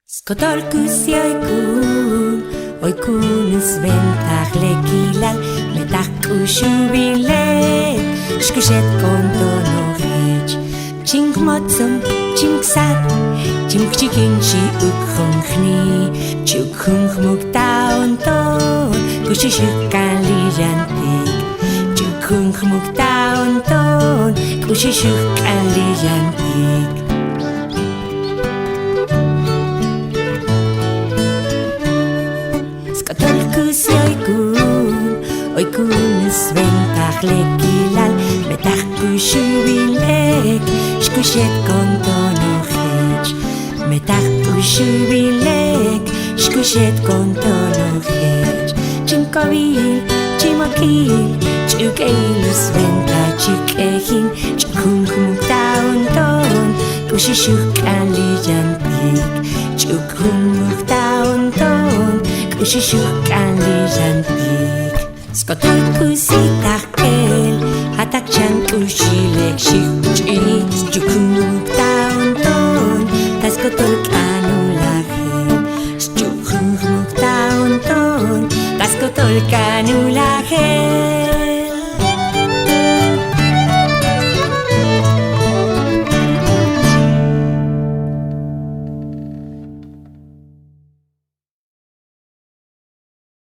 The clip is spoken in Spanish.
Skotolkus joikun, oikunus ventach lekilal, metach ubilek, shkushet kondonochech. Chink motzom, chink sat, chink chikinchi ukhonchni, chukhunch muktaon ton, kushishukkan lijantik. Chukhunch muktaon ton, kushishukkan lijantik. Skotolkus joikun, oikunus ventach lekilal, metach ubilek, shkushet kondonochech. Metach ubilek, shkushet kondonochech. Chinkovil, chimokil, chukeilus ventach chikehin, chukhunch muktaon ton, kushishukkan lijantik. Chukhunch muktaon ton, kushishukkan lijantik. Skotolkus itachkel, hatakchan ushilek shikchi, chukhunch muktaon ton, taskotolkan ulachem. Chukhunch muktaon ton, taskotolkan ulachem.